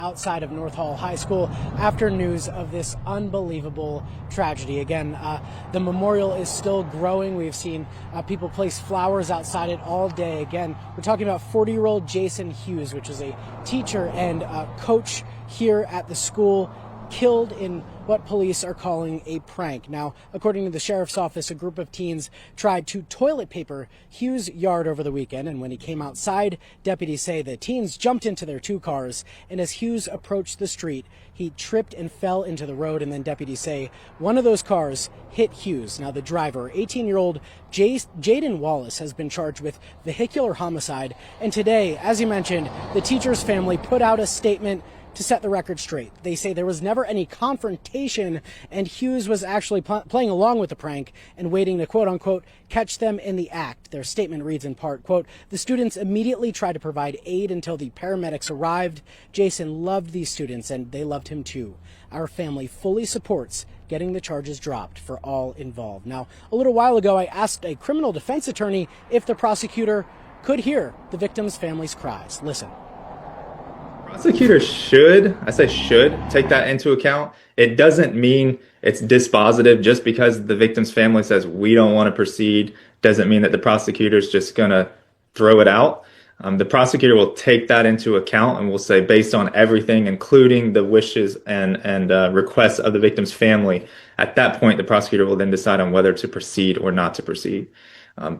outside of North Hall High School after news of this unbelievable tragedy. Again, the memorial is still growing. We've seen people place flowers outside it all day. Again, we're talking about 40-year-old Jason Hughes, which is a teacher and coach here at the school, killed in what police are calling a prank. Now, according to the sheriff's office, a group of teens tried to toilet paper Hughes' yard over the weekend, and when he came outside, deputies say the teens jumped into their two cars, and as Hughes approached the street, he tripped and fell into the road, and then deputies say one of those cars hit Hughes. Now, the driver, 18-year-old Jaden Wallace, has been charged with vehicular homicide, and today, as you mentioned, the teacher's family put out a statement to set the record straight. They say there was never any confrontation, and Hughes was actually playing along with the prank and waiting to, quote unquote, catch them in the act. Their statement reads in part, quote, "The students immediately tried to provide aid until the paramedics arrived. Jason loved these students and they loved him too. Our family fully supports getting the charges dropped for all involved." Now, a little while ago, I asked a criminal defense attorney if the prosecutor could hear the victim's family's cries. Listen. Prosecutors should take that into account. It doesn't mean it's dispositive. Just because the victim's family says we don't want to proceed doesn't mean that the prosecutor's just going to throw it out. The prosecutor will take that into account and will say, based on everything, including the wishes and requests of the victim's family, at that point, the prosecutor will then decide on whether to proceed or not to proceed.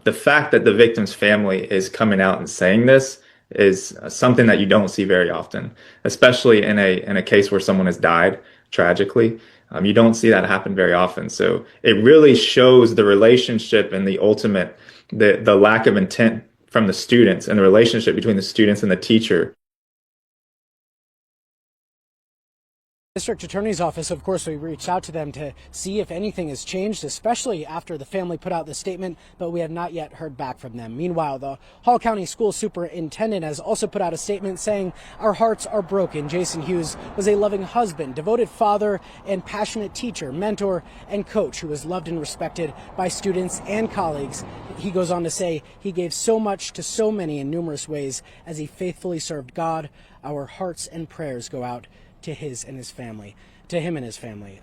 The fact that the victim's family is coming out and saying this is something that you don't see very often, especially in a case where someone has died tragically. You don't see that happen very often. So it really shows the relationship and the ultimate, the lack of intent from the students and the relationship between the students and the teacher. District Attorney's Office, of course, we reached out to them to see if anything has changed, especially after the family put out the statement, but we have not yet heard back from them. Meanwhile, the Hall County School Superintendent has also put out a statement saying, "Our hearts are broken. Jason Hughes was a loving husband, devoted father, and passionate teacher, mentor, and coach who was loved and respected by students and colleagues." He goes on to say, "He gave so much to so many in numerous ways as he faithfully served God. Our hearts and prayers go out to him and his family.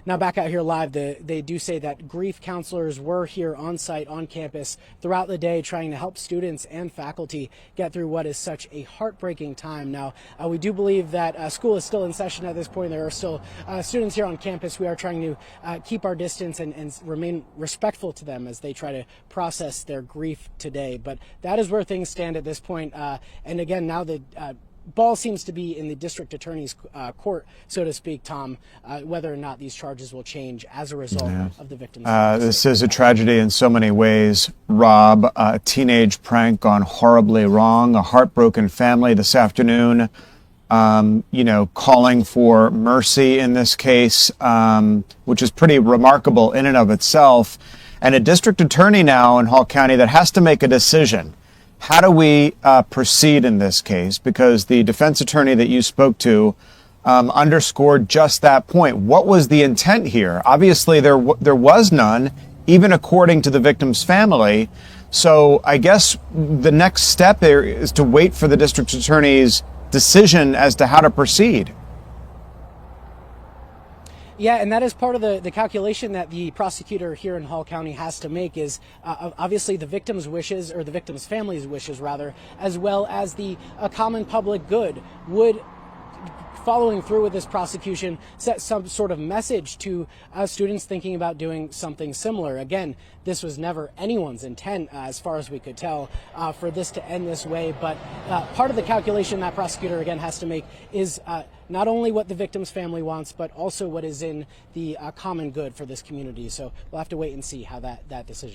Now back out here live, they do say that grief counselors were here on site on campus throughout the day trying to help students and faculty get through what is such a heartbreaking time. Now, we do believe that school is still in session at this point. There are still students here on campus. We are trying to keep our distance and remain respectful to them as they try to process their grief today. But that is where things stand at this point. And again, now the ball seems to be in the district attorney's court, so to speak, Tom, whether or not these charges will change as a result of the victims. This is a tragedy in so many ways, Rob. A teenage prank gone horribly wrong, a heartbroken family this afternoon, calling for mercy in this case, which is pretty remarkable in and of itself. And a district attorney now in Hall County that has to make a decision. How do we proceed in this case? Because the defense attorney that you spoke to underscored just that point. What was the intent here? Obviously, there was none, even according to the victim's family. So I guess the next step there is to wait for the district attorney's decision as to how to proceed. Yeah, and that is part of the calculation that the prosecutor here in Hall County has to make is obviously the victim's wishes, or the victim's family's wishes rather, as well as the common public good. Would following through with this prosecution set some sort of message to students thinking about doing something similar? Again, this was never anyone's intent, as far as we could tell, for this to end this way. But part of the calculation that prosecutor, again, has to make is not only what the victim's family wants, but also what is in the common good for this community. So we'll have to wait and see how that decision